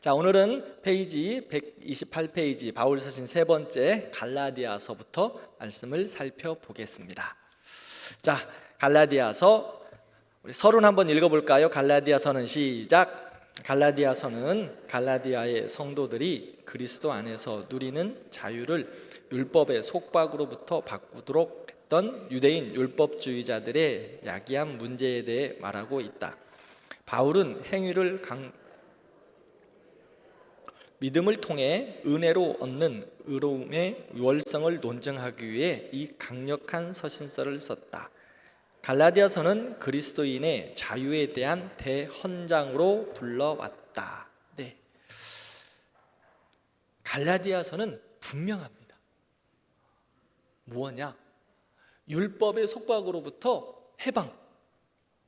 자, 오늘은 페이지 128페이지 바울 서신 세 번째 갈라디아서부터 말씀을 살펴보겠습니다. 자, 갈라디아서 우리 서론 한번 읽어볼까요? 갈라디아서는 시작. 갈라디아서는 갈라디아의 성도들이 그리스도 안에서 누리는 자유를 율법의 속박으로부터 바꾸도록 했던 유대인 율법주의자들의 야기한 문제에 대해 말하고 있다. 바울은 행위를 믿음을 통해 은혜로 얻는 의로움의 유월성을 논증하기 위해 이 강력한 서신서를 썼다. 갈라디아서는 그리스도인의 자유에 대한 대헌장으로 불러왔다. 네. 갈라디아서는 분명합니다. 무엇냐? 율법의 속박으로부터 해방,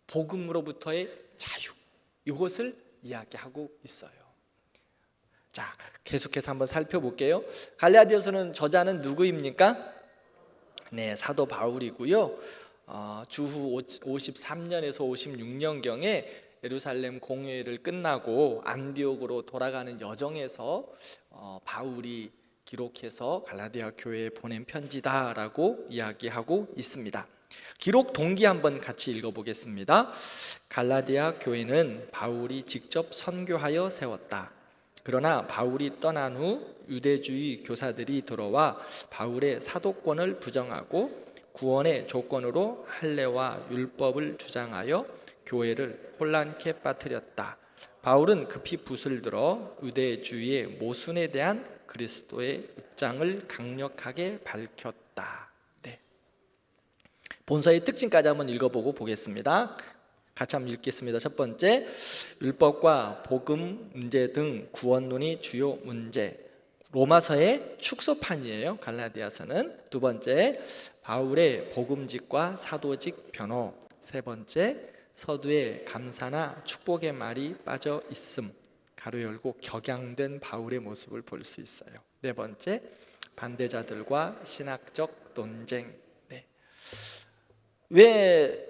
복음으로부터의 자유, 이것을 이야기하고 있어요. 자, 계속해서 한번 살펴볼게요. 갈라디아서는 저자는 누구입니까? 네, 사도 바울이고요. 주후 53년에서 56년경에 예루살렘 공회를 끝나고 안디옥으로 돌아가는 여정에서 바울이 기록해서 갈라디아 교회에 보낸 편지다라고 이야기하고 있습니다. 기록 동기 한번 같이 읽어보겠습니다. 갈라디아 교회는 바울이 직접 선교하여 세웠다. 그러나 바울이 떠난 후 유대주의 교사들이 들어와 바울의 사도권을 부정하고 구원의 조건으로 할례와 율법을 주장하여 교회를 혼란케 빠뜨렸다. 바울은 급히 붓을 들어 유대주의의 모순에 대한 그리스도의 입장을 강력하게 밝혔다. 네. 본서의 특징까지 한번 읽어보고 보겠습니다. 같이 한번 읽겠습니다. 첫 번째, 율법과 복음 문제 등 구원론이 주요 문제. 로마서의 축소판이에요. 갈라디아서는. 두 번째, 바울의 복음직과 사도직 변호. 세 번째, 서두에 감사나 축복의 말이 빠져 있음. 가로 열고 격양된 바울의 모습을 볼 수 있어요. 네 번째, 반대자들과 신학적 논쟁. 네. 왜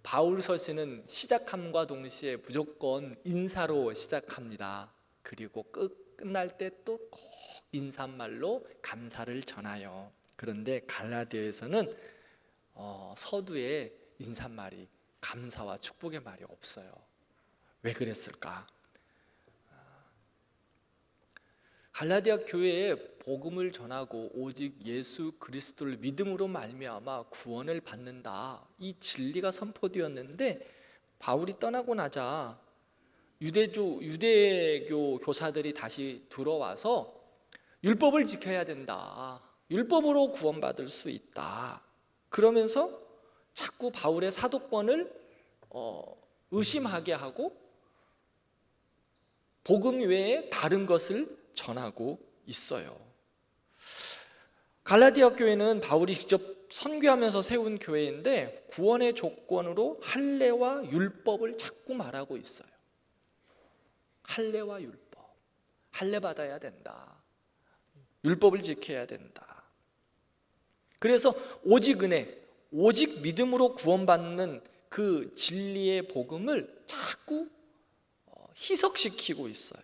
바울 서신은 시작함과 동시에 무조건 인사로 시작합니다. 그리고 끝날 때 또 꼭 인사말로 감사를 전하여. 그런데 갈라디아에서는 서두에 인사말이 감사와 축복의 말이 없어요. 왜 그랬을까? 갈라디아 교회에 복음을 전하고 오직 예수 그리스도를 믿음으로 말미암아 구원을 받는다, 이 진리가 선포되었는데 바울이 떠나고 나자 유대교 교사들이 다시 들어와서 율법을 지켜야 된다, 율법으로 구원받을 수 있다, 그러면서 자꾸 바울의 사도권을 의심하게 하고 복음 외에 다른 것을 전하고 있어요. 갈라디아 교회는 바울이 직접 선교하면서 세운 교회인데 구원의 조건으로 할례와 율법을 자꾸 말하고 있어요. 할례와 율법, 할례 받아야 된다, 율법을 지켜야 된다. 그래서 오직 은혜, 오직 믿음으로 구원받는 그 진리의 복음을 자꾸 희석시키고 있어요.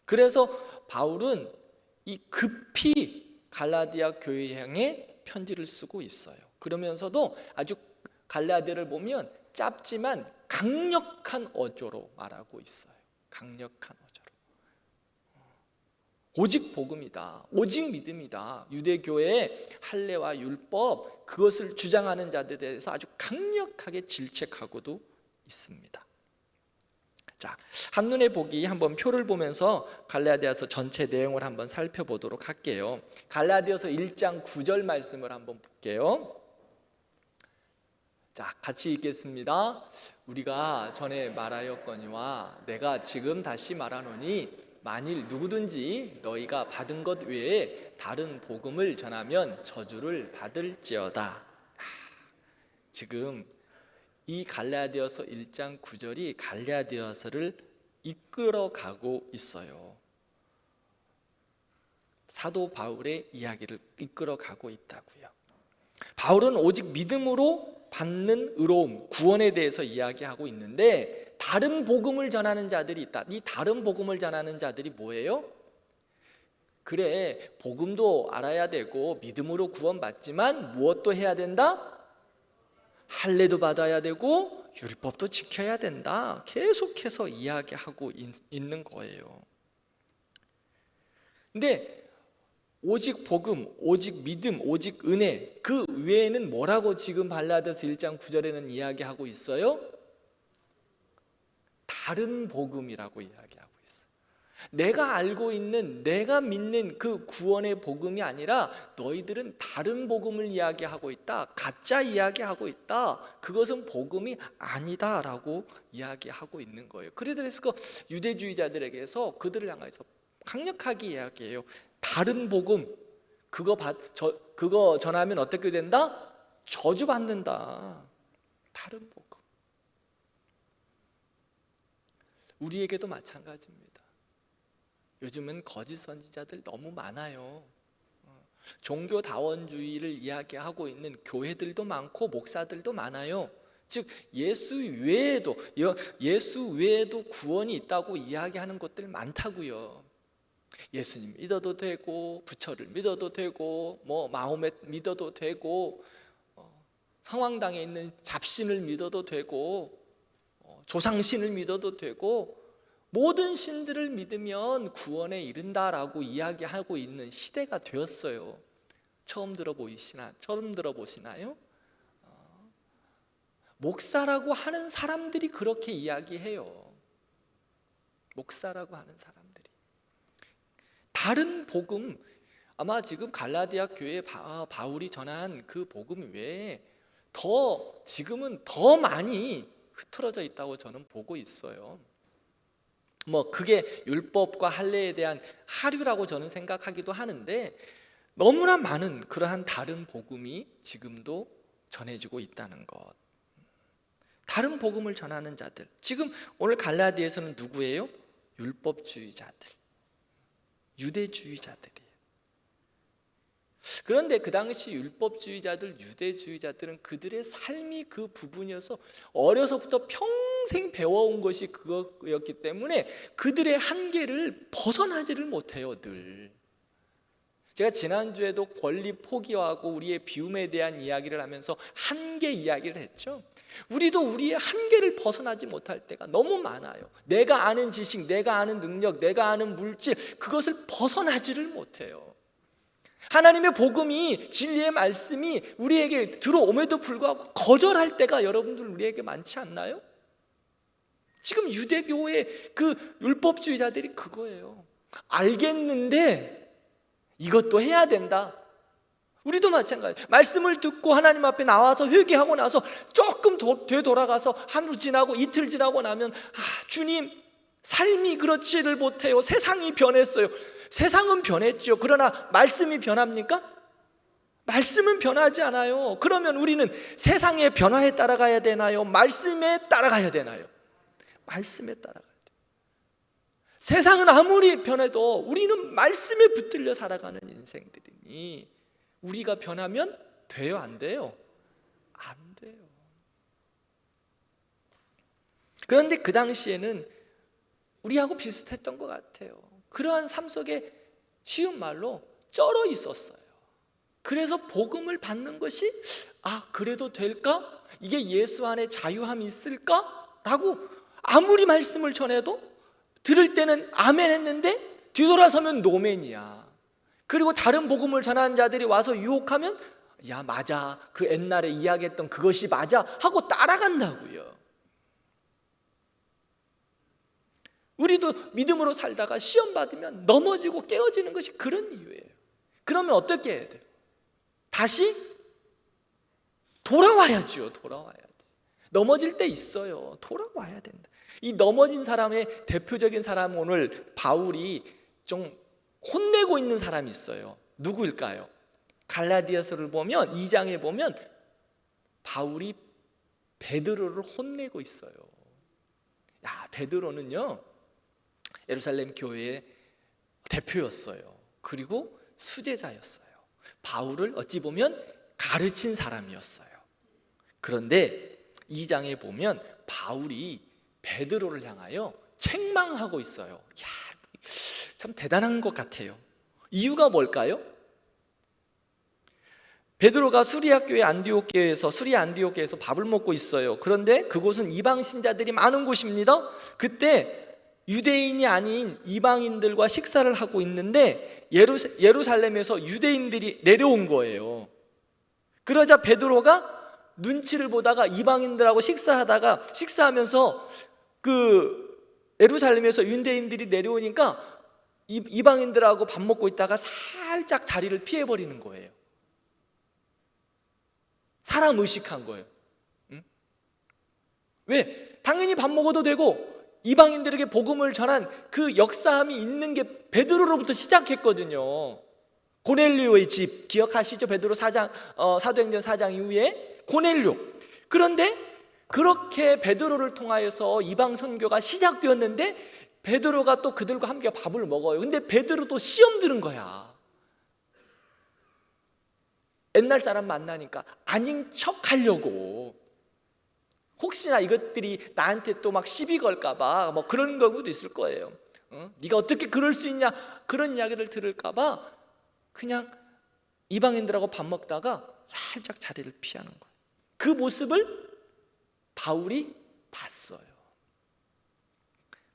그래서 바울은 이 급히 갈라디아 교회에 향해 편지를 쓰고 있어요. 그러면서도 아주 갈라디아를 보면 짧지만 강력한 어조로 말하고 있어요. 강력한 어조로. 오직 복음이다, 오직 믿음이다, 유대교의 할례와 율법, 그것을 주장하는 자들에 대해서 아주 강력하게 질책하고도 있습니다. 자, 한눈에 보기 한번 표를 보면서 갈라디아서 전체 내용을 한번 살펴보도록 할게요. 갈라디아서 1장 9절 말씀을 한번 볼게요. 자, 같이 읽겠습니다. 우리가 전에 말하였거니와 내가 지금 다시 말하노니 만일 누구든지 너희가 받은 것 외에 다른 복음을 전하면 저주를 받을지어다. 지금 이 갈라디아서 1장 9절이 갈라디아서를 이끌어가고 있어요. 사도 바울의 이야기를 이끌어가고 있다고요. 바울은 오직 믿음으로 받는 의로움, 구원에 대해서 이야기하고 있는데 다른 복음을 전하는 자들이 있다. 이 다른 복음을 전하는 자들이 뭐예요? 그래, 복음도 알아야 되고 믿음으로 구원받지만 무엇도 해야 된다? 할례도 받아야 되고 율법도 지켜야 된다. 계속해서 이야기하고 있는 거예요. 근데 오직 복음, 오직 믿음, 오직 은혜, 그 외에는 뭐라고 지금 갈라디아서 1장 9절에는 이야기하고 있어요? 다른 복음이라고 이야기하고 있어요. 내가 알고 있는, 내가 믿는 그 구원의 복음이 아니라 너희들은 다른 복음을 이야기하고 있다. 가짜 이야기하고 있다. 그것은 복음이 아니다라고 이야기하고 있는 거예요. 그래서 유대주의자들에게서 그들을 향해서 강력하게 이야기해요. 다른 복음, 그거 전하면 어떻게 된다? 저주받는다. 다른 복음. 우리에게도 마찬가지입니다. 요즘은 거짓 선지자들 너무 많아요. 종교다원주의를 이야기하고 있는 교회들도 많고 목사들도 많아요. 즉 예수 외에도 구원이 있다고 이야기하는 것들 많다고요. 예수님 믿어도 되고, 부처를 믿어도 되고, 마호멧 믿어도 되고, 성황당에 있는 잡신을 믿어도 되고, 조상신을 믿어도 되고, 모든 신들을 믿으면 구원에 이른다라고 이야기하고 있는 시대가 되었어요. 처음 들어보시나요? 목사라고 하는 사람들이 그렇게 이야기해요. 목사라고 하는 사람들이. 다른 복음, 아마 지금 갈라디아 교회 바울이 전한 그 복음 외에 지금은 더 많이 흐트러져 있다고 저는 보고 있어요. 그게 율법과 할례에 대한 하류라고 저는 생각하기도 하는데, 너무나 많은 그러한 다른 복음이 지금도 전해지고 있다는 것. 다른 복음을 전하는 자들, 지금 오늘 갈라디아에서는 누구예요? 율법주의자들, 유대주의자들이에요. 그런데 그 당시 율법주의자들, 유대주의자들은 그들의 삶이 그 부분이어서 어려서부터 평생 배워온 것이 그거였기 때문에 그들의 한계를 벗어나지를 못해요. 늘 제가 지난주에도 권리 포기하고 우리의 비움에 대한 이야기를 하면서 한계 이야기를 했죠. 우리도 우리의 한계를 벗어나지 못할 때가 너무 많아요. 내가 아는 지식, 내가 아는 능력, 내가 아는 물질, 그것을 벗어나지를 못해요. 하나님의 복음이, 진리의 말씀이 우리에게 들어옴에도 불구하고 거절할 때가 여러분들 우리에게 많지 않나요? 지금 유대교의 그 율법주의자들이 그거예요. 알겠는데 이것도 해야 된다. 우리도 마찬가지. 말씀을 듣고 하나님 앞에 나와서 회개하고 나서 조금 되돌아가서 하루 지나고 이틀 지나고 나면 주님, 삶이 그렇지를 못해요. 세상이 변했어요. 세상은 변했죠. 그러나 말씀이 변합니까? 말씀은 변하지 않아요. 그러면 우리는 세상의 변화에 따라가야 되나요? 말씀에 따라가야 되나요? 말씀에 따라가야 돼요. 세상은 아무리 변해도 우리는 말씀에 붙들려 살아가는 인생들이니 우리가 변하면 돼요? 안 돼요? 안 돼요. 그런데 그 당시에는 우리하고 비슷했던 것 같아요. 그러한 삶 속에 쉬운 말로 쩔어 있었어요. 그래서 복음을 받는 것이 그래도 될까? 이게 예수 안에 자유함이 있을까? 라고 아무리 말씀을 전해도 들을 때는 아멘 했는데 뒤돌아서면 노멘이야. 그리고 다른 복음을 전하는 자들이 와서 유혹하면 야 맞아, 그 옛날에 이야기했던 그것이 맞아 하고 따라간다고요. 우리도 믿음으로 살다가 시험 받으면 넘어지고 깨어지는 것이 그런 이유예요. 그러면 어떻게 해야 돼요? 다시 돌아와야죠. 돌아와야죠. 넘어질 때 있어요. 돌아와야 된다. 이 넘어진 사람의 대표적인 사람, 오늘 바울이 좀 혼내고 있는 사람이 있어요. 누구일까요? 갈라디아서를 보면 2장에 보면 바울이 베드로를 혼내고 있어요. 베드로는요 예루살렘 교회의 대표였어요. 그리고 수제자였어요. 바울을 어찌 보면 가르친 사람이었어요. 그런데 2장에 보면 바울이 베드로를 향하여 책망하고 있어요. 야, 참 대단한 것 같아요. 이유가 뭘까요? 베드로가 수리아 안디옥교회에서 밥을 먹고 있어요. 그런데 그곳은 이방 신자들이 많은 곳입니다. 그때 유대인이 아닌 이방인들과 식사를 하고 있는데 예루살렘에서 유대인들이 내려온 거예요. 그러자 베드로가 눈치를 보다가 이방인들하고 식사하면서 예루살렘에서 유대인들이 내려오니까 이방인들하고 밥 먹고 있다가 살짝 자리를 피해버리는 거예요. 사람 의식한 거예요. 응? 왜? 당연히 밥 먹어도 되고 이방인들에게 복음을 전한 그 역사함이 있는 게 베드로로부터 시작했거든요. 고넬료의 집 기억하시죠? 베드로 사도행전 4장 이후에 고넬료. 그런데 그렇게 베드로를 통하여서 이방 선교가 시작되었는데 베드로가 또 그들과 함께 밥을 먹어요. 근데 베드로도 시험 들은 거야. 옛날 사람 만나니까 아닌 척 하려고, 혹시나 이것들이 나한테 또 막 시비 걸까 봐 뭐 그런 경우도 있을 거예요. 네가 어떻게 그럴 수 있냐, 그런 이야기를 들을까 봐 그냥 이방인들하고 밥 먹다가 살짝 자리를 피하는 거예요. 그 모습을 바울이 봤어요.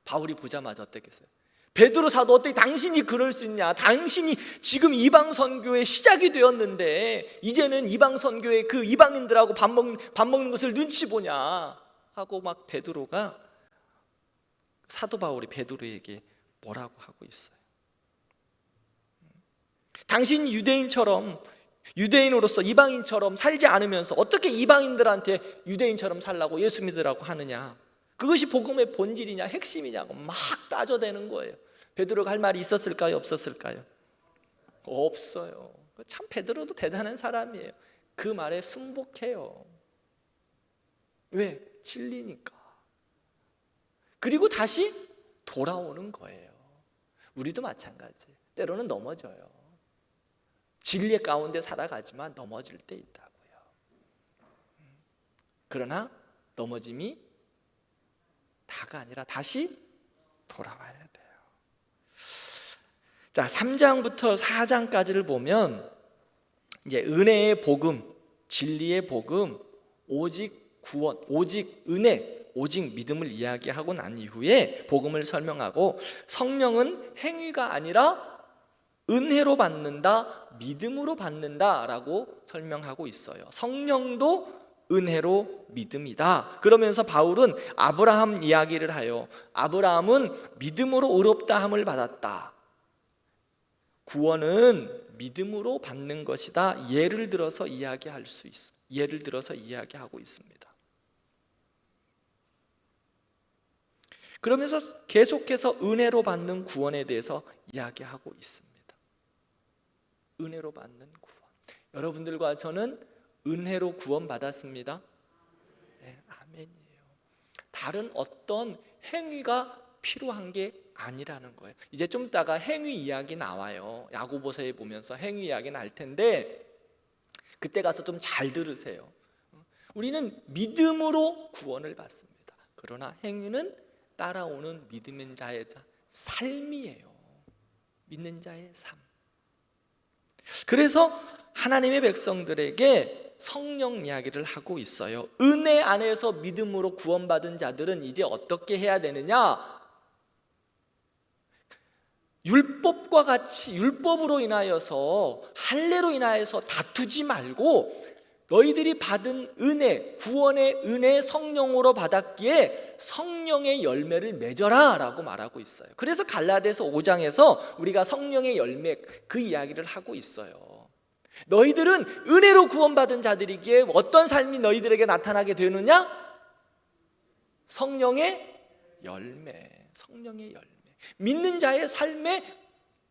바울이 보자마자 어땠겠어요? 베드로 사도 어떻게 당신이 그럴 수 있냐, 당신이 지금 이방 선교의 시작이 되었는데 이제는 이방 선교의 그 이방인들하고 밥 먹는 것을 눈치 보냐 하고 막 베드로가, 사도 바울이 베드로에게 뭐라고 하고 있어요? 당신이 유대인으로서 이방인처럼 살지 않으면서 어떻게 이방인들한테 유대인처럼 살라고 예수 믿으라고 하느냐, 그것이 복음의 본질이냐 핵심이냐고 막 따져대는 거예요. 베드로가 할 말이 있었을까요? 없었을까요? 없어요. 참 베드로도 대단한 사람이에요. 그 말에 순복해요. 왜? 진리니까. 그리고 다시 돌아오는 거예요. 우리도 마찬가지. 때로는 넘어져요. 진리 가운데 살아가지만 넘어질 때 있다고요. 그러나 넘어짐이 다가 아니라 다시 돌아와야 돼요. 자, 3장부터 4장까지를 보면 이제 은혜의 복음, 진리의 복음, 오직 구원, 오직 은혜, 오직 믿음을 이야기하고 난 이후에 복음을 설명하고, 성령은 행위가 아니라 은혜로 받는다, 믿음으로 받는다라고 설명하고 있어요. 성령도 은혜로 믿음이다. 그러면서 바울은 아브라함 이야기를 하여 아브라함은 믿음으로 의롭다함을 받았다. 구원은 믿음으로 받는 것이다. 예를 들어서 이야기하고 있습니다. 그러면서 계속해서 은혜로 받는 구원에 대해서 이야기하고 있습니다. 은혜로 받는 구원. 여러분들과 저는 은혜로 구원받았습니다. 네, 아멘이에요. 다른 어떤 행위가 필요한 게 아니라는 거예요. 이제 좀 이따가 행위 이야기 나와요. 야고보서에 보면서 행위 이야기 날 텐데 그때 가서 좀 잘 들으세요. 우리는 믿음으로 구원을 받습니다. 그러나 행위는 따라오는 믿는 자의 삶이에요. 믿는 자의 삶. 그래서 하나님의 백성들에게 성령 이야기를 하고 있어요. 은혜 안에서 믿음으로 구원받은 자들은 이제 어떻게 해야 되느냐? 율법과 같이 율법으로 인하여서, 할례로 인하여서 다투지 말고 너희들이 받은 은혜, 구원의 은혜 성령으로 받았기에 성령의 열매를 맺어라 라고 말하고 있어요. 그래서 갈라디아서 5장에서 우리가 성령의 열매 그 이야기를 하고 있어요. 너희들은 은혜로 구원받은 자들이기에 어떤 삶이 너희들에게 나타나게 되느냐? 성령의 열매, 성령의 열매. 믿는 자의 삶의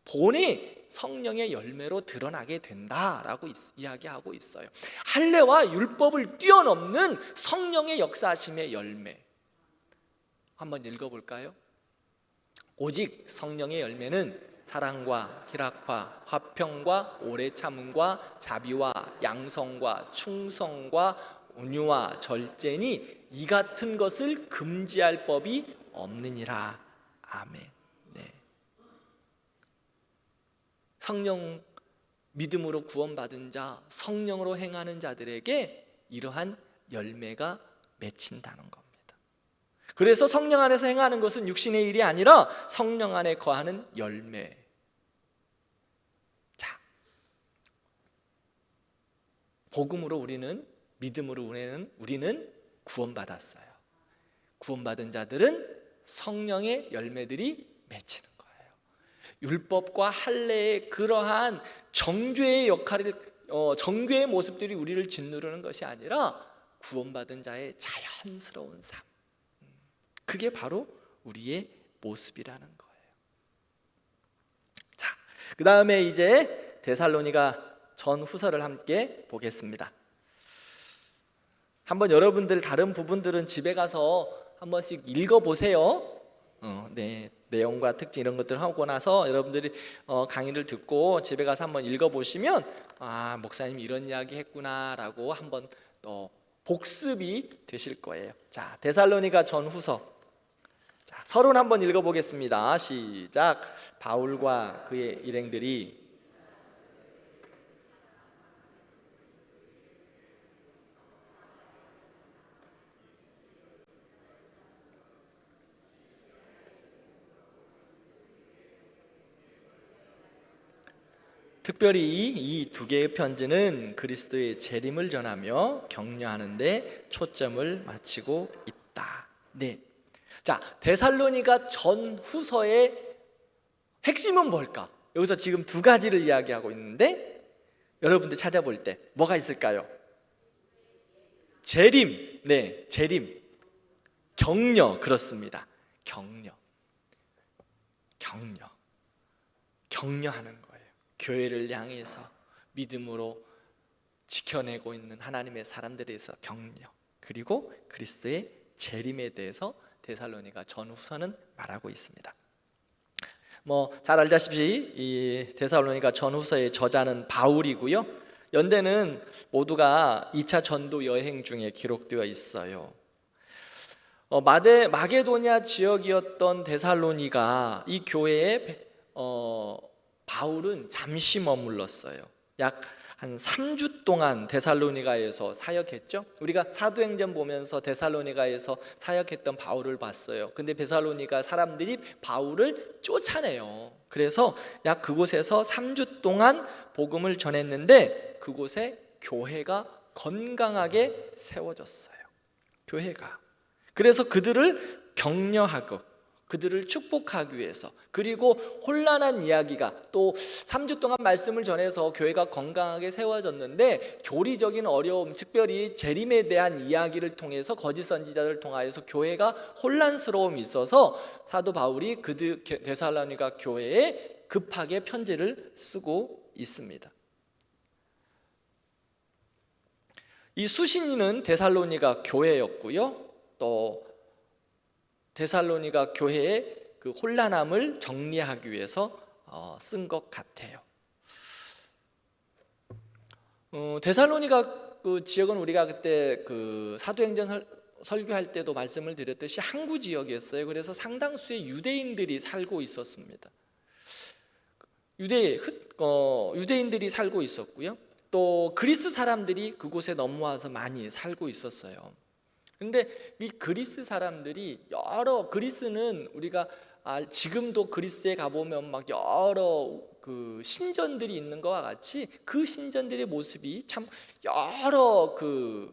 본이 성령의 열매로 드러나게 된다라고 이야기하고 있어요. 할례와 율법을 뛰어넘는 성령의 역사하심의 열매. 한번 읽어볼까요? 오직 성령의 열매는 사랑과 희락과 화평과 오래 참음과 자비와 양성과 충성과 온유와 절제니 이 같은 것을 금지할 법이 없느니라. 아멘. 네. 성령 믿음으로 구원받은 자, 성령으로 행하는 자들에게 이러한 열매가 맺힌다는 겁니다. 그래서 성령 안에서 행하는 것은 육신의 일이 아니라 성령 안에 거하는 열매. 자, 복음으로 우리는, 믿음으로 우리는 구원받았어요. 구원받은 자들은 성령의 열매들이 맺히는 거예요. 율법과 할례의 그러한 정죄의 역할을, 정죄의 모습들이 우리를 짓누르는 것이 아니라 구원받은 자의 자연스러운 삶, 그게 바로 우리의 모습이라는 거예요. 자, 그 다음에 이제 데살로니가 전후서를 함께 보겠습니다. 한번 여러분들 다른 부분들은 집에 가서 한 번씩 읽어보세요. 네, 내용과 특징 이런 것들 하고 나서 여러분들이 강의를 듣고 집에 가서 한번 읽어보시면, 아, 목사님이 이런 이야기 했구나라고 한번 또 복습이 되실 거예요. 자, 데살로니가 전후서, 자, 서론 한번 읽어보겠습니다. 시작. 바울과 그의 일행들이 특별히 이 두 개의 편지는 그리스도의 재림을 전하며 격려하는 데 초점을 맞추고 있다. 네. 자, 데살로니가 전후서의 핵심은 뭘까? 여기서 지금 두 가지를 이야기하고 있는데 여러분들 찾아볼 때 뭐가 있을까요? 재림. 네, 재림. 격려. 그렇습니다. 격려하는 거예요. 교회를 향해서 믿음으로 지켜내고 있는 하나님의 사람들에 대해서 격려, 그리고 그리스도의 재림에 대해서 데살로니가 전후서는 말하고 있습니다. 잘 알다시피 이 데살로니가 전후서의 저자는 바울이고요. 연대는 모두가 2차 전도 여행 중에 기록되어 있어요. 마게도냐 지역이었던 데살로니가 이 교회에 바울은 잠시 머물렀어요. 약 한 3주 동안 데살로니가에서 사역했죠. 우리가 사도행전 보면서 데살로니가에서 사역했던 바울을 봤어요. 근데 데살로니가 사람들이 바울을 쫓아내요. 그래서 약 그곳에서 3주 동안 복음을 전했는데 그곳에 교회가 건강하게 세워졌어요. 교회가. 그래서 그들을 격려하고 그들을 축복하기 위해서, 그리고 혼란한 이야기가 또 3주 동안 말씀을 전해서 교회가 건강하게 세워졌는데 교리적인 어려움, 특별히 재림에 대한 이야기를 통해서 거짓 선지자들을 통하여서 교회가 혼란스러움이 있어서 사도 바울이 데살로니가 교회에 급하게 편지를 쓰고 있습니다. 이 수신인은 데살로니가 교회였고요. 또 데살로니가 교회의 그 혼란함을 정리하기 위해서 쓴 것 같아요. 데살로니가 그 지역은 우리가 그때 그 사도행전 설교할 때도 말씀을 드렸듯이 항구 지역이었어요. 그래서 상당수의 유대인들이 살고 있었습니다. 유대인들이 살고 있었고요. 또 그리스 사람들이 그곳에 넘어와서 많이 살고 있었어요. 근데 이 그리스 사람들이 그리스는 우리가 지금도 그리스에 가보면 막 여러 그 신전들이 있는 것과 같이 그 신전들의 모습이 참 여러 그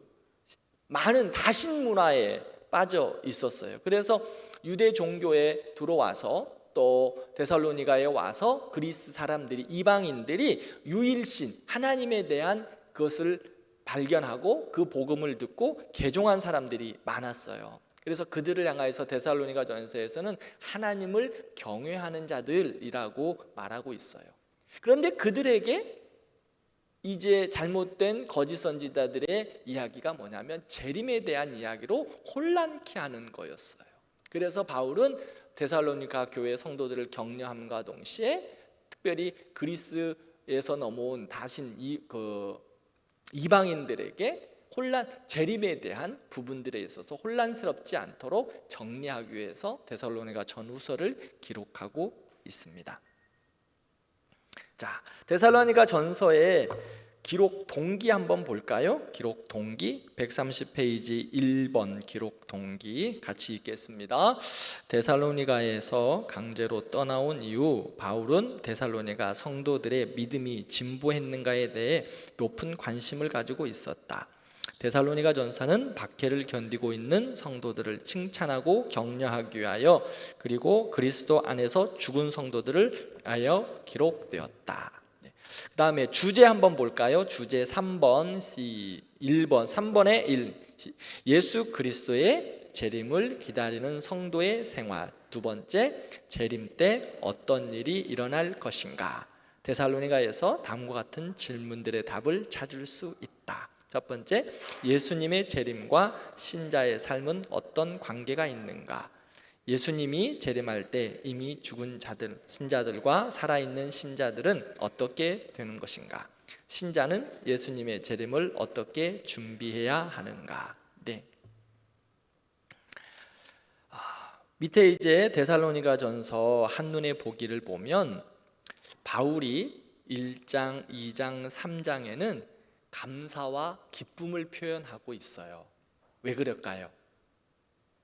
많은 다신 문화에 빠져 있었어요. 그래서 유대 종교에 들어와서 또 데살로니가에 와서 그리스 사람들이, 이방인들이 유일신 하나님에 대한 그것을 발견하고 그 복음을 듣고 개종한 사람들이 많았어요. 그래서 그들을 향하여서 데살로니가 전서에서는 하나님을 경외하는 자들이라고 말하고 있어요. 그런데 그들에게 이제 잘못된 거짓 선지자들의 이야기가 뭐냐면 재림에 대한 이야기로 혼란케 하는 거였어요. 그래서 바울은 데살로니가 교회 성도들을 격려함과 동시에 특별히 그리스에서 넘어온 다신 이방인들에게 재림에 대한 부분들에 있어서 혼란스럽지 않도록 정리하기 위해서 데살로니가 전후서를 기록하고 있습니다. 자, 데살로니가 전서의 기록 동기 한번 볼까요? 기록 동기 130페이지 1번 기록 동기 같이 읽겠습니다. 데살로니가에서 강제로 떠나온 이후 바울은 데살로니가 성도들의 믿음이 진보했는가에 대해 높은 관심을 가지고 있었다. 데살로니가 전서는 박해를 견디고 있는 성도들을 칭찬하고 격려하기 위하여, 그리고 그리스도 안에서 죽은 성도들을 위하여 기록되었다. 그 다음에 주제 한번 볼까요? 주제 3번, 3번에 1. 예수 그리스도의 재림을 기다리는 성도의 생활. 두 번째, 재림 때 어떤 일이 일어날 것인가. 데살로니가에서 다음과 같은 질문들의 답을 찾을 수 있다. 첫 번째, 예수님의 재림과 신자의 삶은 어떤 관계가 있는가? 예수님이 재림할 때 이미 죽은 자들, 신자들과 살아있는 신자들은 어떻게 되는 것인가? 신자는 예수님의 재림을 어떻게 준비해야 하는가? 네. 밑에 이제 데살로니가 전서 한눈에 보기를 보면 바울이 1장, 2장, 3장에는 감사와 기쁨을 표현하고 있어요. 왜 그럴까요?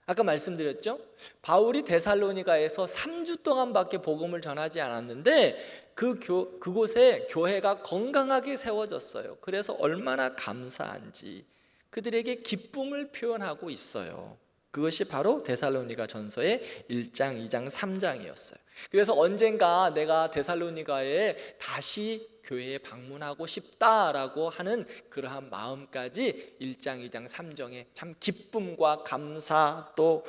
아까 말씀드렸죠? 바울이 데살로니가에서 3주 동안밖에 복음을 전하지 않았는데 그곳에 교회가 건강하게 세워졌어요. 그래서 얼마나 감사한지 그들에게 기쁨을 표현하고 있어요. 그것이 바로 데살로니가 전서의 1장, 2장, 3장이었어요. 그래서 언젠가 내가 데살로니가에 다시 교회에 방문하고 싶다라고 하는 그러한 마음까지 1장, 2장, 3장에 참 기쁨과 감사 또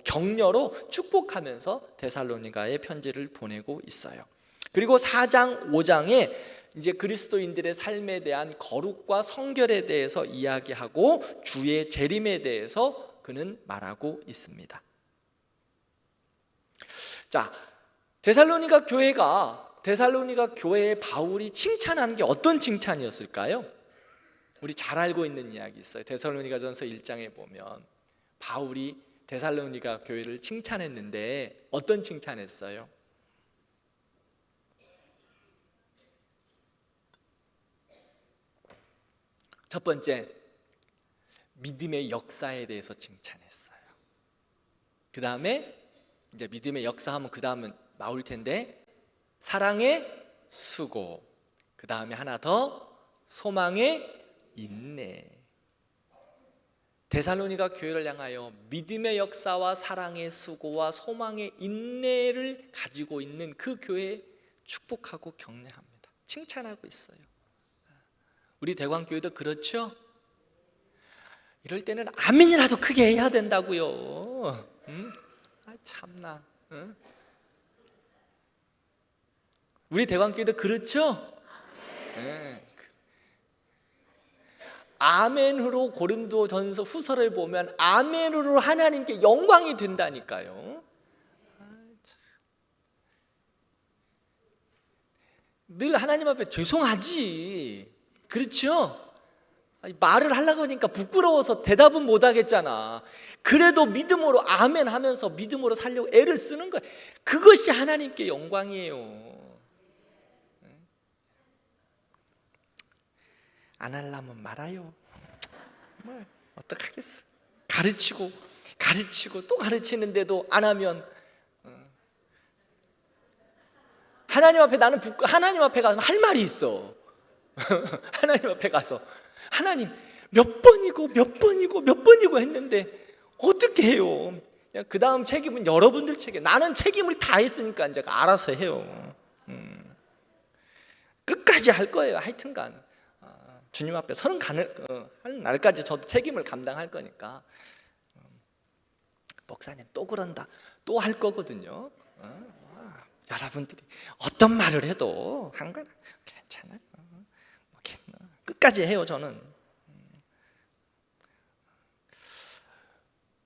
격려로 축복하면서 데살로니가에 편지를 보내고 있어요. 그리고 4장, 5장에 이제 그리스도인들의 삶에 대한 거룩과 성결에 대해서 이야기하고 주의 재림에 대해서 그는 말하고 있습니다. 자, 데살로니가 교회에 바울이 칭찬한 게 어떤 칭찬이었을까요? 우리 잘 알고 있는 이야기 있어요. 데살로니가전서 1장에 보면 바울이 데살로니가 교회를 칭찬했는데 어떤 칭찬했어요? 첫 번째, 믿음의 역사에 대해서 칭찬했어요. 그 다음에 이제 믿음의 역사하면 그 다음은 나올 텐데 사랑의 수고, 그 다음에 하나 더 소망의 인내. 데살로니가 교회를 향하여 믿음의 역사와 사랑의 수고와 소망의 인내를 가지고 있는 그 교회에 축복하고 격려합니다. 칭찬하고 있어요. 우리 대광교회도 그렇죠? 이럴 때는 아멘이라도 크게 해야 된다고요. 응? 아, 참나. 응? 우리 대광교회도 그렇죠? 네. 아멘으로 고린도전서 후서를 보면 아멘으로 하나님께 영광이 된다니까요. 늘 하나님 앞에 죄송하지. 그렇죠? 말을 하려고 하니까 부끄러워서 대답은 못 하겠잖아. 그래도 믿음으로 아멘 하면서 믿음으로 살려고 애를 쓰는 거야. 그것이 하나님께 영광이에요. 안 하려면 말아요. 뭐 어떡하겠어. 가르치고 또 가르치는데도 안 하면 하나님 앞에 나는 하나님 앞에 가서 할 말이 있어. 하나님 앞에 가서 하나님 몇 번이고 했는데 어떻게 해요? 그 다음 책임은 여러분들 책임. 나는 책임을 다 했으니까 이제 알아서 해요. 끝까지 할 거예요. 하여튼간 주님 앞에 서는 하는 날까지 저도 책임을 감당할 거니까. 목사님 또 그런다, 또 할 거거든요. 여러분들이 어떤 말을 해도 상관 괜찮아요. 끝까지 해요. 저는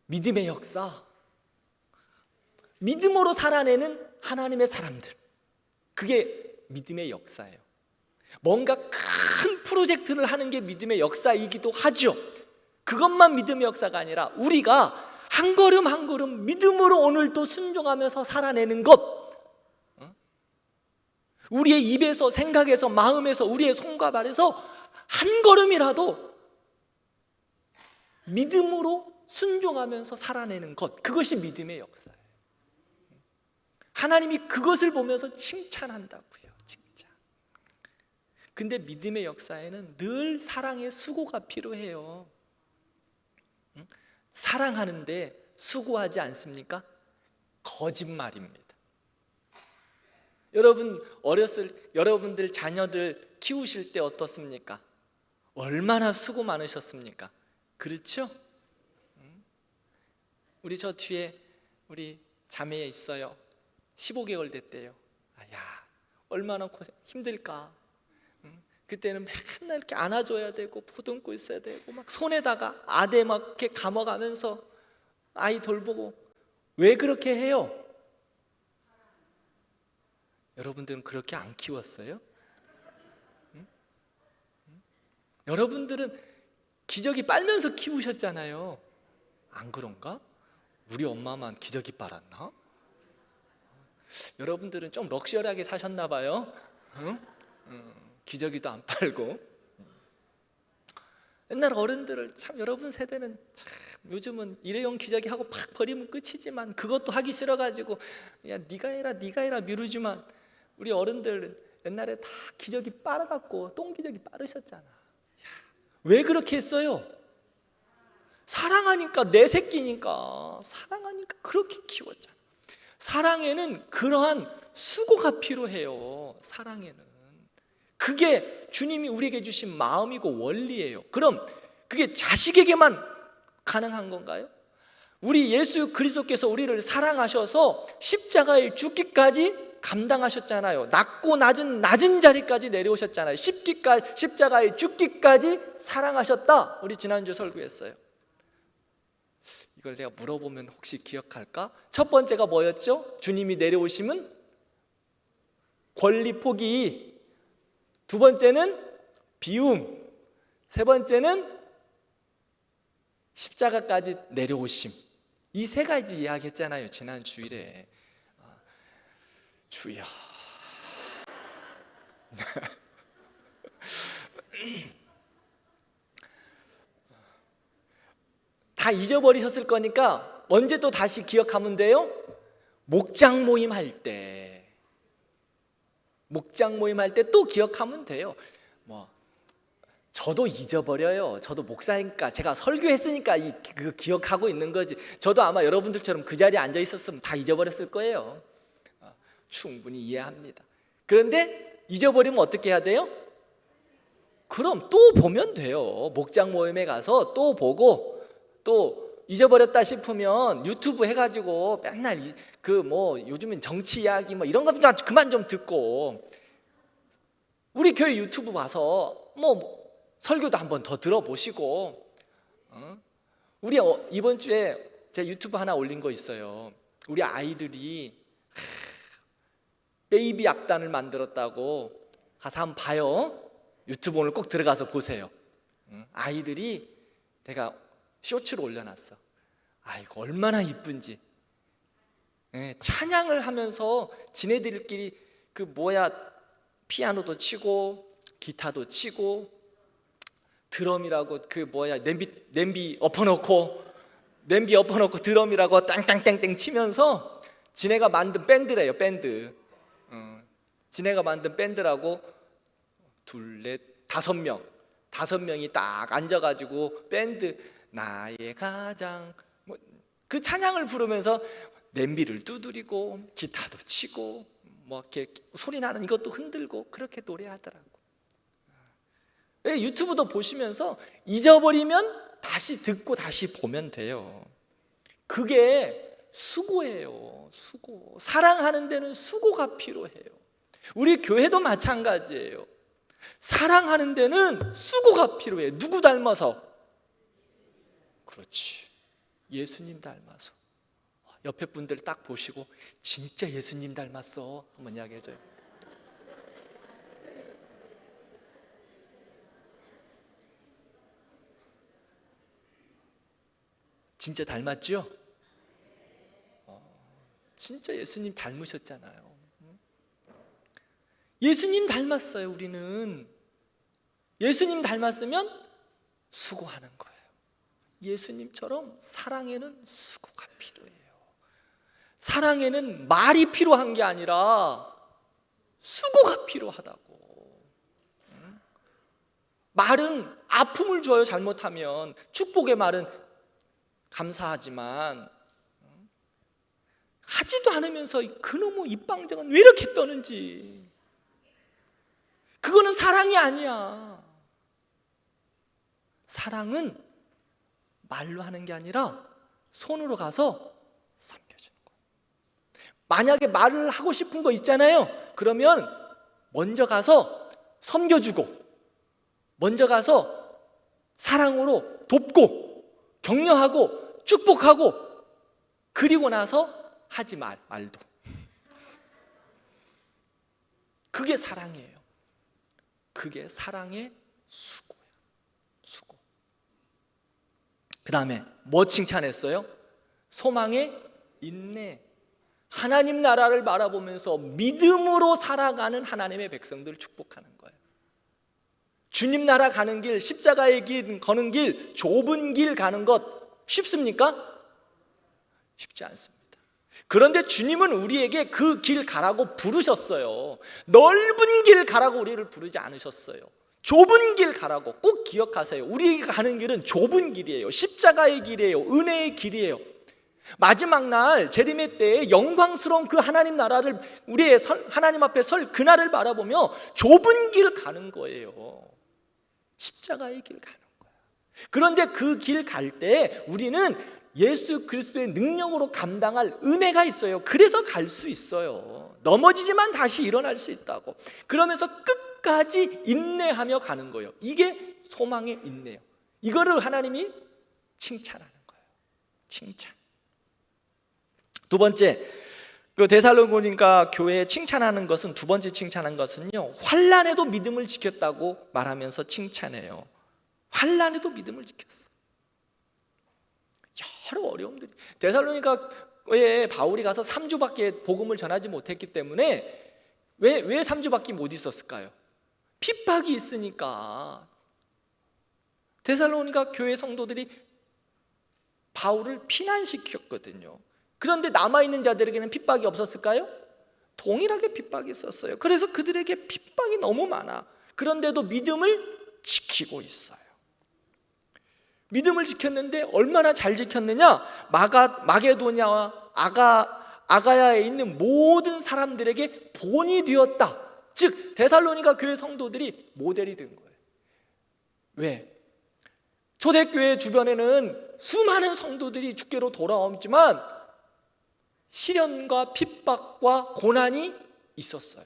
믿음의 역사, 믿음으로 살아내는 하나님의 사람들, 그게 믿음의 역사예요. 뭔가 큰 프로젝트를 하는 게 믿음의 역사이기도 하죠. 그것만 믿음의 역사가 아니라 우리가 한 걸음 한 걸음 믿음으로 오늘도 순종하면서 살아내는 것, 우리의 입에서, 생각에서, 마음에서, 우리의 손과 발에서 한 걸음이라도 믿음으로 순종하면서 살아내는 것, 그것이 믿음의 역사예요. 하나님이 그것을 보면서 칭찬한다고요. 칭찬. 근데 믿음의 역사에는 늘 사랑의 수고가 필요해요. 사랑하는데 수고하지 않습니까? 거짓말입니다. 여러분들 자녀들 키우실 때 어떻습니까? 얼마나 수고 많으셨습니까? 그렇죠? 우리 저 뒤에 우리 자매 있어요. 15개월 됐대요. 야, 얼마나 힘들까? 그때는 맨날 이렇게 안아줘야 되고 보듬고 있어야 되고 막 손에다가 아대 막 이렇게 감아가면서 아이 돌보고. 왜 그렇게 해요? 여러분들은 그렇게 안 키웠어요? 여러분들은 기저귀 빨면서 키우셨잖아요. 안 그런가? 우리 엄마만 기저귀 빨았나? 여러분들은 좀 럭셔리하게 사셨나 봐요. 기저귀도 안 빨고. 옛날 어른들을 참, 여러분 세대는 참, 요즘은 일회용 기저귀 하고 팍 버리면 끝이지만 그것도 하기 싫어가지고 야 네가 해라 미루지만, 우리 어른들은 옛날에 다 기저귀 빨아갖고 똥기저귀 빠르셨잖아. 왜 그렇게 했어요? 사랑하니까, 내 새끼니까 사랑하니까 그렇게 키웠잖아. 사랑에는 그러한 수고가 필요해요. 사랑에는 그게 주님이 우리에게 주신 마음이고 원리예요. 그럼 그게 자식에게만 가능한 건가요? 우리 예수 그리스도께서 우리를 사랑하셔서 십자가에 죽기까지 감당하셨잖아요. 낮고 낮은 자리까지 내려오셨잖아요. 십자가에 죽기까지 사랑하셨다. 우리 지난주 설교했어요. 이걸 내가 물어보면 혹시 기억할까? 첫 번째가 뭐였죠? 주님이 내려오심은 권리 포기, 두 번째는 비움, 세 번째는 십자가까지 내려오심. 이 세 가지 이야기했잖아요, 지난 주일에. 주야. 다 잊어버리셨을 거니까 언제 또 다시 기억하면 돼요? 목장 모임 할 때 또 기억하면 돼요. 저도 잊어버려요. 저도 목사니까 제가 설교했으니까 그거 기억하고 있는 거지. 저도 아마 여러분들처럼 그 자리에 앉아 있었으면 다 잊어버렸을 거예요. 충분히 이해합니다. 그런데 잊어버리면 어떻게 해야 돼요? 그럼 또 보면 돼요. 목장 모임에 가서 또 보고, 또 잊어버렸다 싶으면 유튜브 해가지고 맨날 요즘엔 정치 이야기 이런 거 그만 좀 듣고, 우리 교회 유튜브 와서 설교도 한번 더 들어보시고. 우리 이번 주에 제가 유튜브 하나 올린 거 있어요. 우리 아이들이 베이비 악단을 만들었다고. 가서 한번 봐요. 유튜브 오늘 꼭 들어가서 보세요. 아이들이, 내가 쇼츠로 올려놨어. 이거 얼마나 이쁜지. 찬양을 하면서 지네들끼리 피아노도 치고 기타도 치고 드럼이라고 냄비 엎어놓고 드럼이라고 땅땅땡땡 치면서 지네가 만든 밴드래요. 밴드. 지네가 만든 밴드라고 둘, 넷, 다섯 명이 딱 앉아가지고 밴드 나의 가장 그 찬양을 부르면서 냄비를 두드리고 기타도 치고 이렇게 소리 나는 이것도 흔들고 그렇게 노래하더라고. 유튜브도 보시면서 잊어버리면 다시 듣고 다시 보면 돼요. 그게 수고예요. 수고. 사랑하는 데는 수고가 필요해요. 우리 교회도 마찬가지예요. 사랑하는 데는 수고가 필요해. 누구 닮아서? 그렇지, 예수님 닮아서. 옆에 분들 딱 보시고 진짜 예수님 닮았어 한번 이야기해줘요. 진짜 닮았죠? 진짜 예수님 닮으셨잖아요. 예수님 닮았어요. 우리는 예수님 닮았으면 수고하는 거예요. 예수님처럼 사랑에는 수고가 필요해요. 사랑에는 말이 필요한 게 아니라 수고가 필요하다고. 말은 아픔을 줘요. 잘못하면. 축복의 말은 감사하지만 하지도 않으면서 그놈의 입방정은 왜 이렇게 떠는지. 그거는 사랑이 아니야. 사랑은 말로 하는 게 아니라 손으로 가서 섬겨주는 거예요. 만약에 말을 하고 싶은 거 있잖아요. 그러면 먼저 가서 섬겨주고, 먼저 가서 사랑으로 돕고 격려하고 축복하고, 그리고 나서 하지 말도. 그게 사랑이에요. 그게 사랑의 수고예요. 수고. 그 다음에 뭐 칭찬했어요? 소망의 인내. 하나님 나라를 바라보면서 믿음으로 살아가는 하나님의 백성들을 축복하는 거예요. 주님 나라 가는 길, 십자가의 길 거는 길, 좁은 길 가는 것 쉽습니까? 쉽지 않습니다. 그런데 주님은 우리에게 그 길 가라고 부르셨어요. 넓은 길 가라고 우리를 부르지 않으셨어요. 좁은 길 가라고. 꼭 기억하세요. 우리가 가는 길은 좁은 길이에요. 십자가의 길이에요. 은혜의 길이에요. 마지막 날 재림의 때에 영광스러운 그 하나님 나라를, 우리의 하나님 앞에 설 그날을 바라보며 좁은 길 가는 거예요. 십자가의 길 가는 거예요. 그런데 그 길 갈 때 우리는 예수 그리스도의 능력으로 감당할 은혜가 있어요. 그래서 갈 수 있어요. 넘어지지만 다시 일어날 수 있다고. 그러면서 끝까지 인내하며 가는 거예요. 이게 소망의 인내예요. 이거를 하나님이 칭찬하는 거예요. 칭찬. 두 번째, 그 데살로니가 교회에 칭찬하는 것은, 두 번째 칭찬한 것은요, 환난에도 믿음을 지켰다고 말하면서 칭찬해요. 환난에도 믿음을 지켰어. 여러 어려움들이. 데살로니가에 바울이 가서 3주밖에 복음을 전하지 못했기 때문에 왜 3주밖에 못 있었을까요? 핍박이 있으니까. 데살로니가 교회 성도들이 바울을 피난시켰거든요. 그런데 남아있는 자들에게는 핍박이 없었을까요? 동일하게 핍박이 있었어요. 그래서 그들에게 핍박이 너무 많아. 그런데도 믿음을 지키고 있어요. 믿음을 지켰는데 얼마나 잘 지켰느냐? 마게도냐와 아가야에 있는 모든 사람들에게 본이 되었다. 즉 데살로니가 교회 성도들이 모델이 된 거예요. 왜? 초대교회 주변에는 수많은 성도들이 주께로 돌아오지만 시련과 핍박과 고난이 있었어요.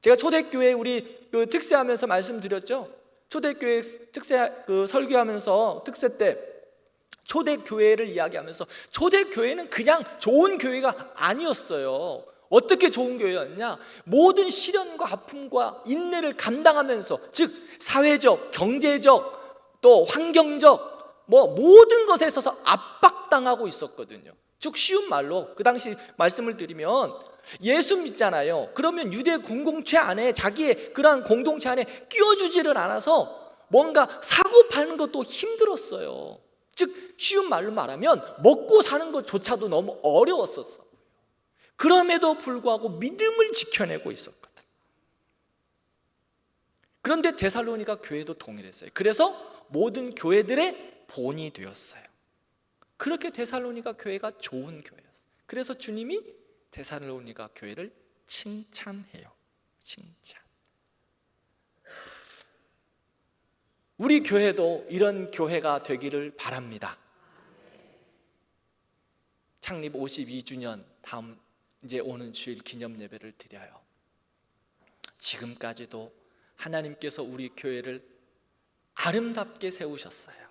제가 초대교회 우리 특세하면서 말씀드렸죠. 초대교회 특세 설교하면서 특세 때 초대교회를 이야기하면서, 초대교회는 그냥 좋은 교회가 아니었어요. 어떻게 좋은 교회였냐? 모든 시련과 아픔과 인내를 감당하면서, 즉 사회적, 경제적, 또 환경적 모든 것에 있어서 압박당하고 있었거든요. 즉 쉬운 말로 그 당시 말씀을 드리면, 예수 믿잖아요. 그러면 유대 공동체 안에, 자기의 그러한 공동체 안에 끼워주지를 않아서 뭔가 사고 파는 것도 힘들었어요. 즉 쉬운 말로 말하면 먹고 사는 것조차도 너무 어려웠었어. 그럼에도 불구하고 믿음을 지켜내고 있었거든. 그런데 데살로니가 교회도 동일했어요. 그래서 모든 교회들의 본이 되었어요. 그렇게 데살로니가 교회가 좋은 교회였어요. 그래서 주님이 데살로니가 교회를 칭찬해요. 칭찬. 우리 교회도 이런 교회가 되기를 바랍니다. 창립 52주년 다음 이제 오는 주일 기념 예배를 드려요. 지금까지도 하나님께서 우리 교회를 아름답게 세우셨어요.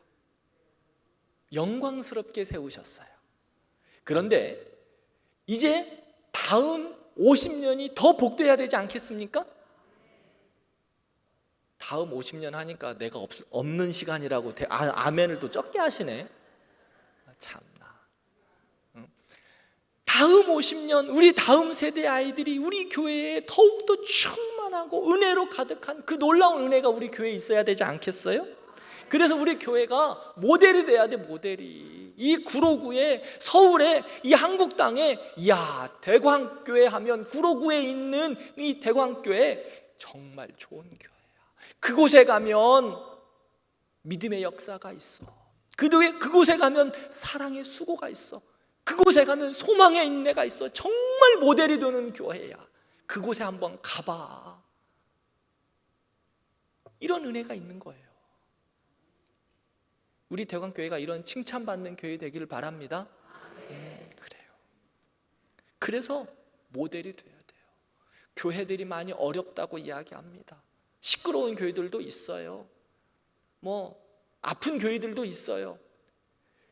영광스럽게 세우셨어요. 그런데 이제 다음 50년이 더 복돼야 되지 않겠습니까? 다음 50년 하니까 내가 없는 시간이라고 아멘을 또 적게 하시네. 참나. 다음 50년 우리 다음 세대 아이들이 우리 교회에 더욱더 충만하고 은혜로 가득한 그 놀라운 은혜가 우리 교회에 있어야 되지 않겠어요? 그래서 우리 교회가 모델이 돼야 돼. 모델이. 이 구로구에, 서울에, 이 한국 땅에, 이야, 대광교회 하면 구로구에 있는 이 대광교회 정말 좋은 교회야. 그곳에 가면 믿음의 역사가 있어. 그곳에 가면 사랑의 수고가 있어. 그곳에 가면 소망의 인내가 있어. 정말 모델이 되는 교회야. 그곳에 한번 가봐. 이런 은혜가 있는 거예요. 우리 대광교회가 이런 칭찬받는 교회 되기를 바랍니다. 그래요. 그래서 모델이 돼야 돼요. 교회들이 많이 어렵다고 이야기합니다. 시끄러운 교회들도 있어요. 아픈 교회들도 있어요.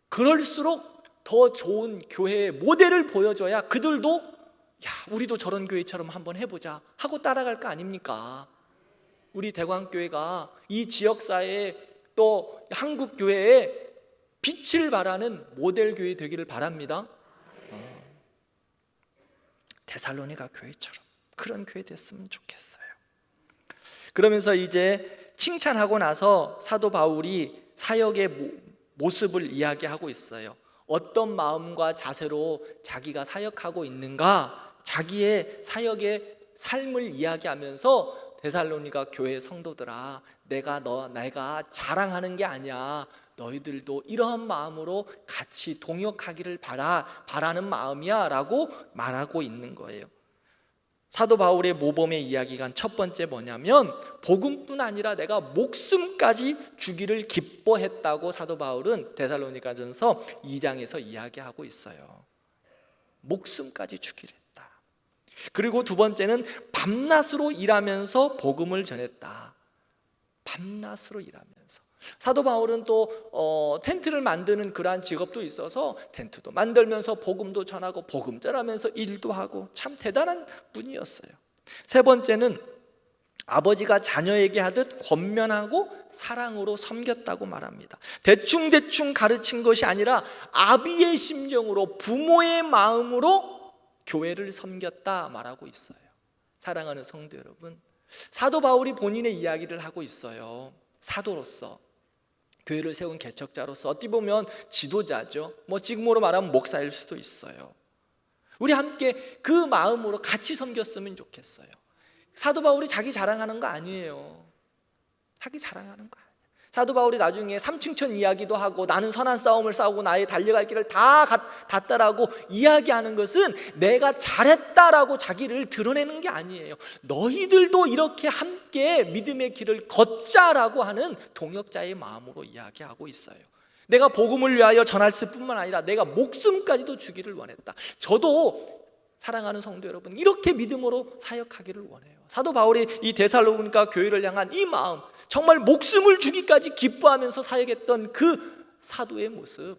그럴수록 더 좋은 교회의 모델을 보여줘야 그들도 우리도 저런 교회처럼 한번 해보자 하고 따라갈 거 아닙니까? 우리 대광교회가 이 지역사회에 또 한국교회에 빛을 발하는 모델교회 되기를 바랍니다. 데살로니가 교회처럼 그런 교회 됐으면 좋겠어요. 그러면서 이제 칭찬하고 나서 사도 바울이 사역의 모습을 이야기하고 있어요. 어떤 마음과 자세로 자기가 사역하고 있는가, 자기의 사역의 삶을 이야기하면서 데살로니가 교회 성도들아, 내가 자랑하는 게 아니야. 너희들도 이러한 마음으로 같이 동역하기를 바라는 마음이야 라고 말하고 있는 거예요. 사도 바울의 모범의 이야기가 첫 번째 뭐냐면, 복음뿐 아니라 내가 목숨까지 주기를 기뻐했다고 사도 바울은 데살로니가전서 2장에서 이야기하고 있어요. 목숨까지 주기를 했다. 그리고 두 번째는 밤낮으로 일하면서 복음을 전했다. 밤낮으로 일하면서. 사도 바울은 또 텐트를 만드는 그러한 직업도 있어서 텐트도 만들면서 복음도 전하고 복음 전하면서 일도 하고 참 대단한 분이었어요. 세 번째는 아버지가 자녀에게 하듯 권면하고 사랑으로 섬겼다고 말합니다. 대충 가르친 것이 아니라 아비의 심정으로, 부모의 마음으로 교회를 섬겼다 말하고 있어요. 사랑하는 성도 여러분, 사도 바울이 본인의 이야기를 하고 있어요. 사도로서, 교회를 세운 개척자로서, 어떻게 보면 지도자죠. 지금으로 말하면 목사일 수도 있어요. 우리 함께 그 마음으로 같이 섬겼으면 좋겠어요. 사도 바울이 자기 자랑하는 거 아니에요. 자기 자랑하는 거 아니에요. 사도 바울이 나중에 삼층천 이야기도 하고 나는 선한 싸움을 싸우고 나의 달려갈 길을 다 갔다라고 이야기하는 것은 내가 잘했다라고 자기를 드러내는 게 아니에요. 너희들도 이렇게 함께 믿음의 길을 걷자라고 하는 동역자의 마음으로 이야기하고 있어요. 내가 복음을 위하여 전할 뿐만 아니라 내가 목숨까지도 주기를 원했다. 저도 사랑하는 성도 여러분, 이렇게 믿음으로 사역하기를 원해요. 사도 바울이 이 데살로니가 교회를 향한 이 마음, 정말 목숨을 주기까지 기뻐하면서 사역했던 그 사도의 모습,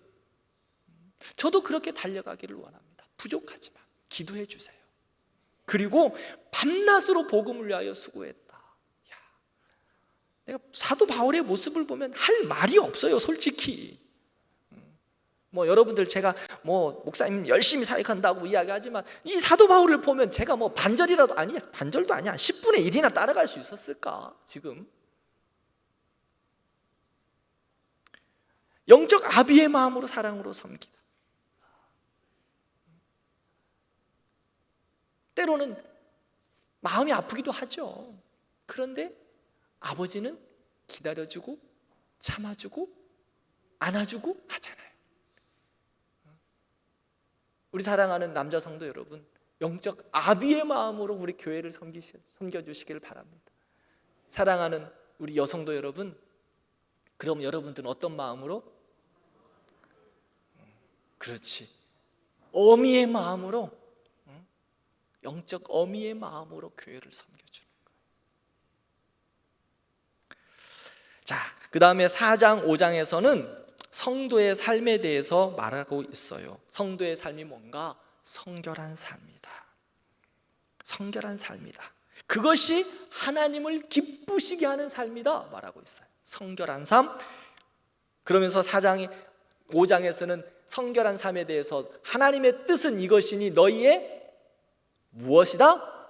저도 그렇게 달려가기를 원합니다. 부족하지만 기도해 주세요. 그리고 밤낮으로 복음을 위하여 수고했다. 내가 사도 바울의 모습을 보면 할 말이 없어요, 솔직히. 여러분들 제가 목사님 열심히 사역한다고 이야기하지만 이 사도 바울을 보면 제가 반절도 아니야 10분의 1이나 따라갈 수 있었을까? 지금 영적 아비의 마음으로 사랑으로 섬기다. 때로는 마음이 아프기도 하죠. 그런데 아버지는 기다려주고 참아주고 안아주고 하잖아요. 우리 사랑하는 남자 성도 여러분, 영적 아비의 마음으로 우리 교회를 섬겨주시길 바랍니다. 사랑하는 우리 여성도 여러분, 그럼 여러분들은 어떤 마음으로? 그렇지, 어미의 마음으로, 영적 어미의 마음으로 교회를 섬겨주는 거예요. 자, 그 다음에 4장 5장에서는 성도의 삶에 대해서 말하고 있어요. 성도의 삶이 뭔가? 성결한 삶이다. 성결한 삶이다. 그것이 하나님을 기쁘시게 하는 삶이다 말하고 있어요. 성결한 삶. 그러면서 5장에서는 성결한 삶에 대해서 하나님의 뜻은 이것이니 너희의 무엇이다?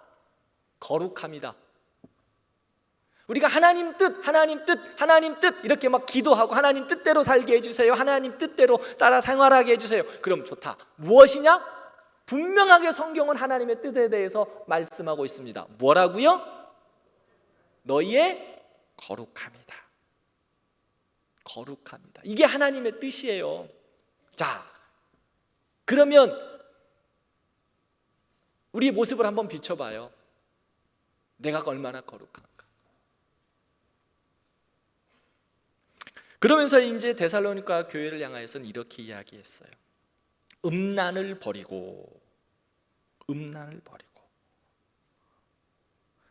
거룩함이다. 우리가 하나님 뜻, 하나님 뜻, 하나님 뜻 이렇게 막 기도하고 하나님 뜻대로 살게 해주세요, 하나님 뜻대로 따라 생활하게 해주세요. 그럼 좋다. 무엇이냐? 분명하게 성경은 하나님의 뜻에 대해서 말씀하고 있습니다. 뭐라고요? 너희의 거룩함이다. 거룩합니다. 이게 하나님의 뜻이에요. 자, 그러면 우리의 모습을 한번 비춰봐요. 내가 얼마나 거룩한가. 그러면서 이제 데살로니가 교회를 향하여서는 이렇게 이야기했어요. 음란을 버리고.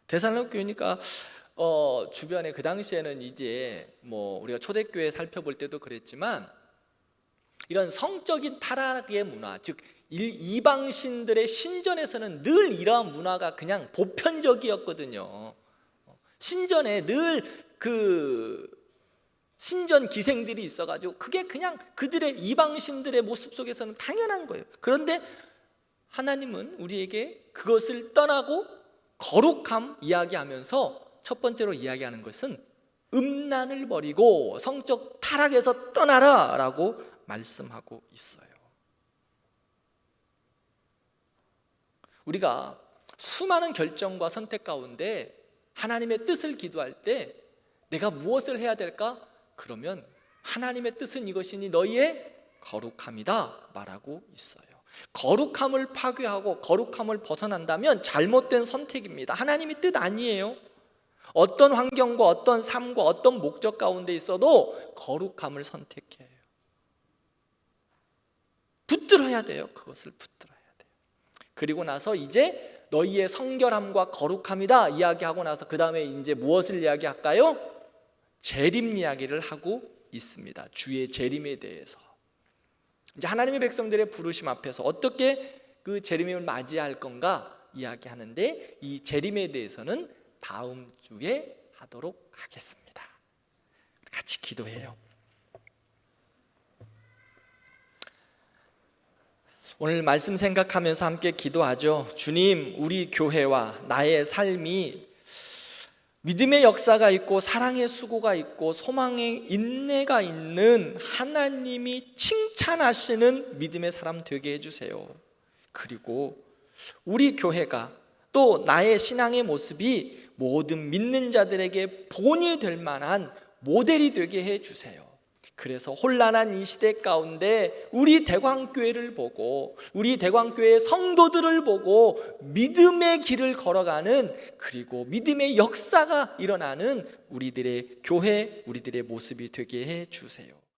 데살로니가 교회니까 주변에 그 당시에는 이제 뭐 우리가 초대교회 살펴볼 때도 그랬지만 이런 성적인 타락의 문화, 즉 이방신들의 신전에서는 늘 이러한 문화가 그냥 보편적이었거든요. 신전에 늘 그 신전 기생들이 있어가지고 그게 그냥 그들의 이방신들의 모습 속에서는 당연한 거예요. 그런데 하나님은 우리에게 그것을 떠나고 거룩함 이야기하면서 첫 번째로 이야기하는 것은 음란을 버리고 성적 타락에서 떠나라 라고 말씀하고 있어요. 우리가 수많은 결정과 선택 가운데 하나님의 뜻을 기도할 때 내가 무엇을 해야 될까? 그러면 하나님의 뜻은 이것이니 너희의 거룩함이다 말하고 있어요. 거룩함을 파괴하고 거룩함을 벗어난다면 잘못된 선택입니다. 하나님의 뜻 아니에요. 어떤 환경과 어떤 삶과 어떤 목적 가운데 있어도 거룩함을 선택해야 해요. 붙들어야 돼요. 그것을 붙들어야 돼요. 그리고 나서 이제 너희의 성결함과 거룩함이다 이야기하고 나서 그 다음에 이제 무엇을 이야기할까요? 재림 이야기를 하고 있습니다. 주의 재림에 대해서. 이제 하나님의 백성들의 부르심 앞에서 어떻게 그 재림을 맞이할 건가 이야기하는데 이 재림에 대해서는 다음 주에 하도록 하겠습니다. 같이 기도해요. 오늘 말씀 생각하면서 함께 기도하죠. 주님, 우리 교회와 나의 삶이 믿음의 역사가 있고 사랑의 수고가 있고 소망의 인내가 있는 하나님이 칭찬하시는 믿음의 사람 되게 해주세요. 그리고 우리 교회가 또 나의 신앙의 모습이 모든 믿는 자들에게 본이 될 만한 모델이 되게 해주세요. 그래서 혼란한 이 시대 가운데 우리 대광교회를 보고 우리 대광교회의 성도들을 보고 믿음의 길을 걸어가는 그리고 믿음의 역사가 일어나는 우리들의 교회, 우리들의 모습이 되게 해주세요.